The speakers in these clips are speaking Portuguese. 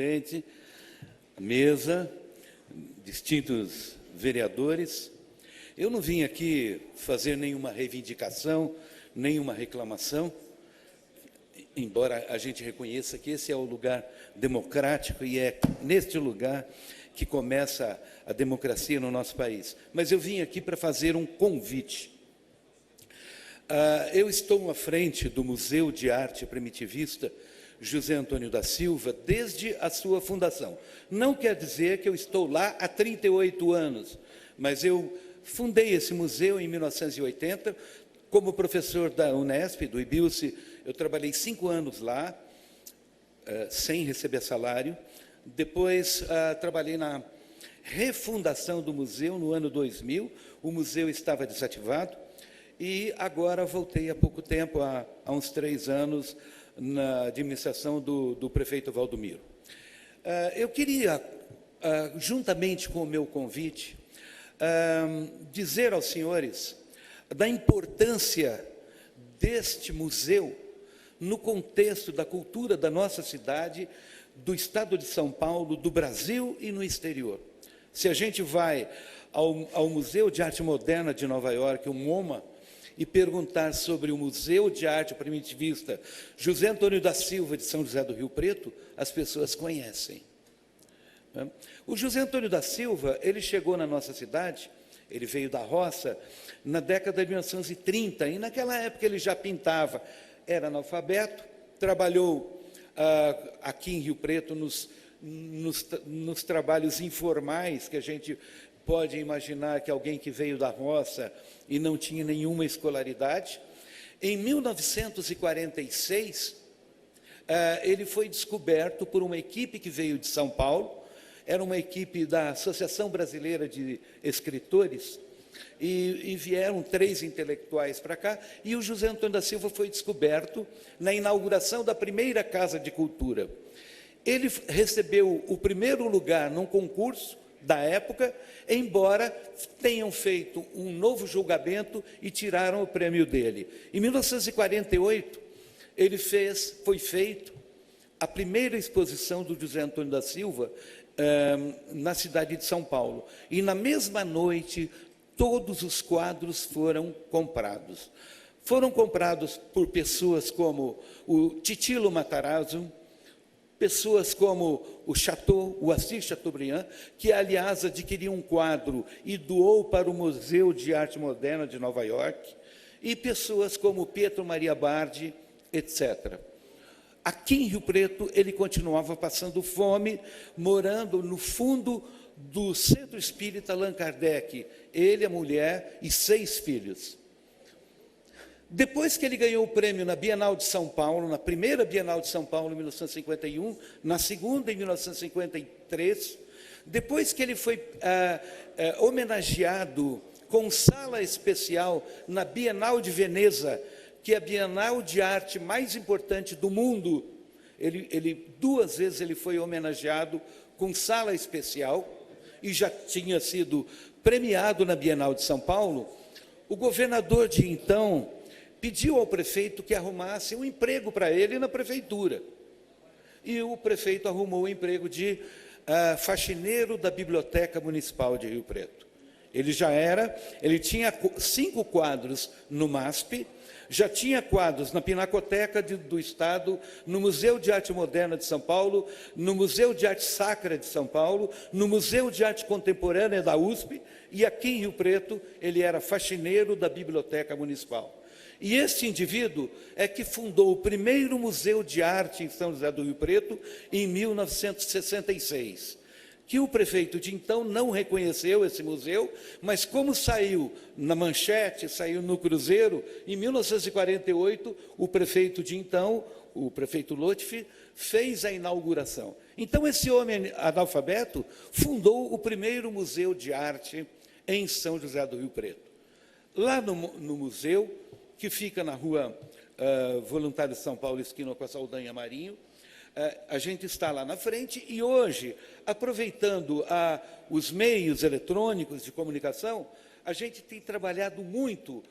presidente, mesa, distintos vereadores. Eu não vim aqui fazer nenhuma reivindicação, nenhuma reclamação, embora a gente reconheça que esse é o lugar democrático e é neste lugar que começa a democracia no nosso país. Mas eu vim aqui para fazer um convite. Eu estou à frente do Museu de Arte Primitivista José Antônio da Silva desde a sua fundação. Não quer dizer que eu estou lá há 38 anos, mas eu fundei esse museu em 1980, como professor da Unesp, do IBILSE. Eu trabalhei 5 anos lá, sem receber salário. Depois, trabalhei na refundação do museu no ano 2000. O museu estava desativado e agora voltei há pouco tempo, há uns 3 anos, na administração do prefeito Valdomiro. Eu queria, juntamente com o meu convite, dizer aos senhores da importância deste museu no contexto da cultura da nossa cidade, do estado de São Paulo, do Brasil e no exterior. Se a gente vai ao Museu de Arte Moderna de Nova York, o MoMA, e perguntar sobre o Museu de Arte Primitivista José Antônio da Silva, de São José do Rio Preto, as pessoas conhecem. O José Antônio da Silva, ele chegou na nossa cidade, ele veio da roça, na década de 1930, e naquela época ele já pintava, era analfabeto, trabalhou aqui em Rio Preto nos trabalhos informais, que a gente pode imaginar que alguém que veio da roça e não tinha nenhuma escolaridade. Em 1946, ele foi descoberto por uma equipe que veio de São Paulo, era uma equipe da Associação Brasileira de Escritores, e vieram 3 intelectuais para cá, e o José Antônio da Silva foi descoberto na inauguração da primeira Casa de Cultura. Ele recebeu o primeiro lugar num concurso da época, embora tenham feito um novo julgamento e tiraram o prêmio dele. Em 1948, foi feita a primeira exposição do José Antônio da Silva na cidade de São Paulo. E na mesma noite, todos os quadros foram comprados. Foram comprados por pessoas como o Titilo Matarazzo, pessoas como o Assis Chateaubriand, que, aliás, adquiriu um quadro e doou para o Museu de Arte Moderna de Nova York, e pessoas como Pietro Maria Bardi, etc. Aqui em Rio Preto, ele continuava passando fome, morando no fundo do Centro Espírita Allan Kardec, ele, a mulher e 6 filhos. Depois que ele ganhou o prêmio na Bienal de São Paulo, na primeira Bienal de São Paulo, em 1951, na segunda, em 1953, depois que ele foi homenageado com sala especial na Bienal de Veneza, que é a Bienal de arte mais importante do mundo, 2 vezes ele foi homenageado com sala especial, e já tinha sido premiado na Bienal de São Paulo. O governador de então pediu ao prefeito que arrumasse um emprego para ele na prefeitura. E o prefeito arrumou o emprego de faxineiro da Biblioteca Municipal de Rio Preto. Ele tinha 5 quadros no MASP, já tinha quadros na Pinacoteca do Estado, no Museu de Arte Moderna de São Paulo, no Museu de Arte Sacra de São Paulo, no Museu de Arte Contemporânea da USP, e aqui em Rio Preto ele era faxineiro da Biblioteca Municipal. E este indivíduo é que fundou o primeiro Museu de Arte em São José do Rio Preto, em 1966, que o prefeito de então não reconheceu esse museu, mas como saiu na manchete, saiu no Cruzeiro, em 1948, o prefeito de então, o prefeito Lotfi, fez a inauguração. Então, esse homem analfabeto fundou o primeiro museu de arte em São José do Rio Preto. Lá no museu, que fica na rua Voluntário de São Paulo, esquina com a Saldanha Marinho, a gente está lá na frente, e hoje, aproveitando os meios eletrônicos de comunicação, a gente tem trabalhado muito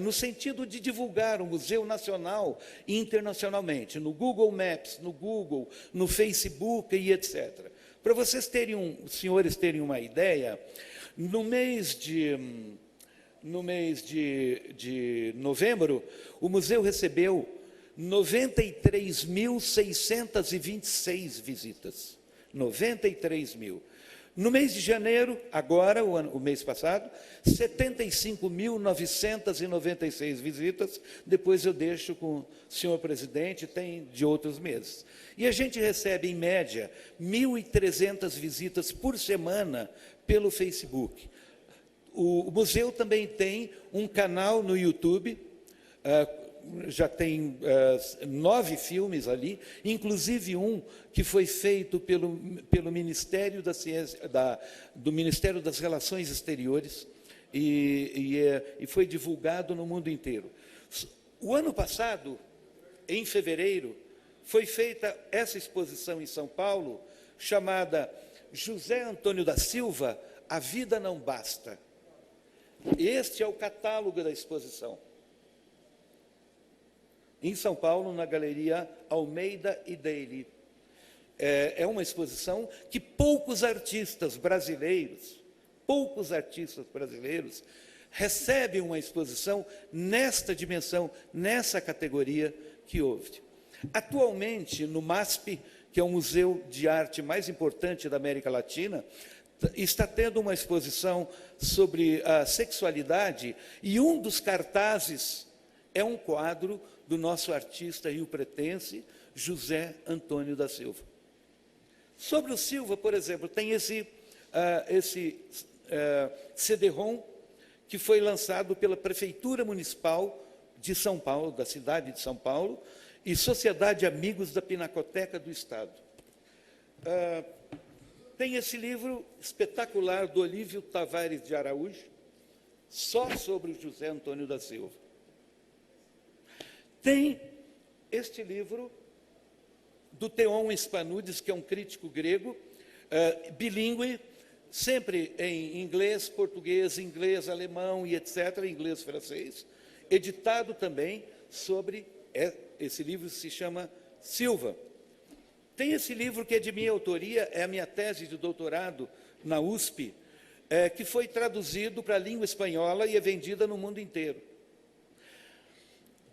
no sentido de divulgar o Museu Nacional internacionalmente, no Google Maps, no Google, no Facebook e etc. Para vocês terem os senhores terem uma ideia, no mês de novembro, o museu recebeu 93.626 visitas. 93 mil. No mês de janeiro, agora, o mês passado, 75.996 visitas. Depois eu deixo com o senhor presidente, tem de outros meses. E a gente recebe, em média, 1.300 visitas por semana pelo Facebook. O museu também tem um canal no YouTube, já tem 9 filmes ali, inclusive um que foi feito pelo Ministério da Ciência, do Ministério das Relações Exteriores, e foi divulgado no mundo inteiro. O ano passado, em fevereiro, foi feita essa exposição em São Paulo, chamada José Antônio da Silva, A Vida Não Basta. Este é o catálogo da exposição. Em São Paulo, na Galeria Almeida e Daily. É uma exposição que poucos artistas brasileiros recebem uma exposição nesta dimensão, nessa categoria que houve. Atualmente, no MASP, que é o museu de arte mais importante da América Latina, está tendo uma exposição sobre a sexualidade, e um dos cartazes é um quadro do nosso artista riopretense, José Antônio da Silva. Sobre o Silva, por exemplo, tem esse CD-ROM que foi lançado pela Prefeitura Municipal de São Paulo, da cidade de São Paulo, e Sociedade Amigos da Pinacoteca do Estado. Tem esse livro espetacular do Olívio Tavares de Araújo, só sobre o José Antônio da Silva. Tem este livro do Theon Spanudes, que é um crítico grego, bilíngue, sempre em inglês, português, inglês, alemão e etc., inglês, francês, editado também sobre, esse livro se chama Silva. Tem esse livro que é de minha autoria, é a minha tese de doutorado na USP, que foi traduzido para a língua espanhola e é vendida no mundo inteiro.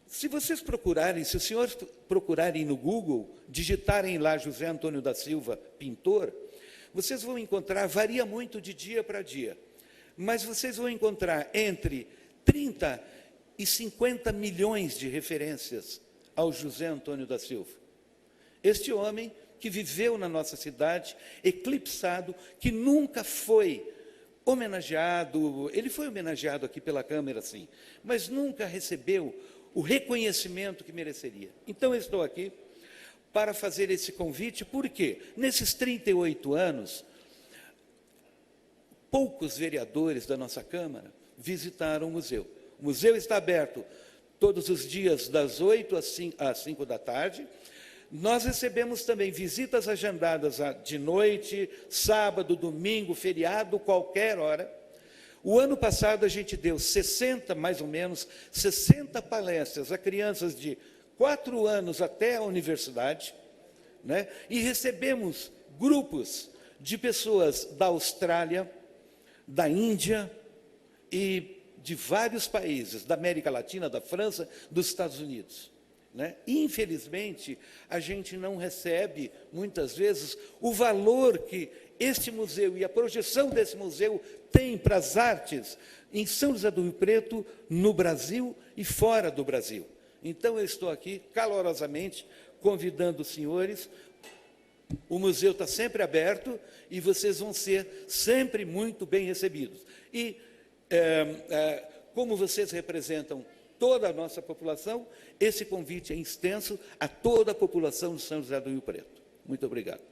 Se vocês procurarem, se os senhores procurarem no Google, digitarem lá José Antônio da Silva, pintor, vocês vão encontrar, varia muito de dia para dia, mas vocês vão encontrar entre 30 e 50 milhões de referências ao José Antônio da Silva. Este homem que viveu na nossa cidade, eclipsado, que nunca foi homenageado, ele foi homenageado aqui pela Câmara, sim, mas nunca recebeu o reconhecimento que mereceria. Então, eu estou aqui para fazer esse convite, porque nesses 38 anos, poucos vereadores da nossa Câmara visitaram o museu. O museu está aberto todos os dias, das 8 às 5 da tarde. Nós recebemos também visitas agendadas de noite, sábado, domingo, feriado, qualquer hora. O ano passado a gente deu 60, mais ou menos, 60 palestras a crianças de 4 anos até a universidade, né? E recebemos grupos de pessoas da Austrália, da Índia e de vários países, da América Latina, da França, dos Estados Unidos, né? Infelizmente, a gente não recebe, muitas vezes, o valor que este museu e a projeção desse museu tem para as artes em São José do Rio Preto, no Brasil e fora do Brasil. Então, eu estou aqui calorosamente convidando os senhores. O museu está sempre aberto e vocês vão ser sempre muito bem recebidos. E, como vocês representam toda a nossa população, esse convite é extenso a toda a população de São José do Rio Preto. Muito obrigado.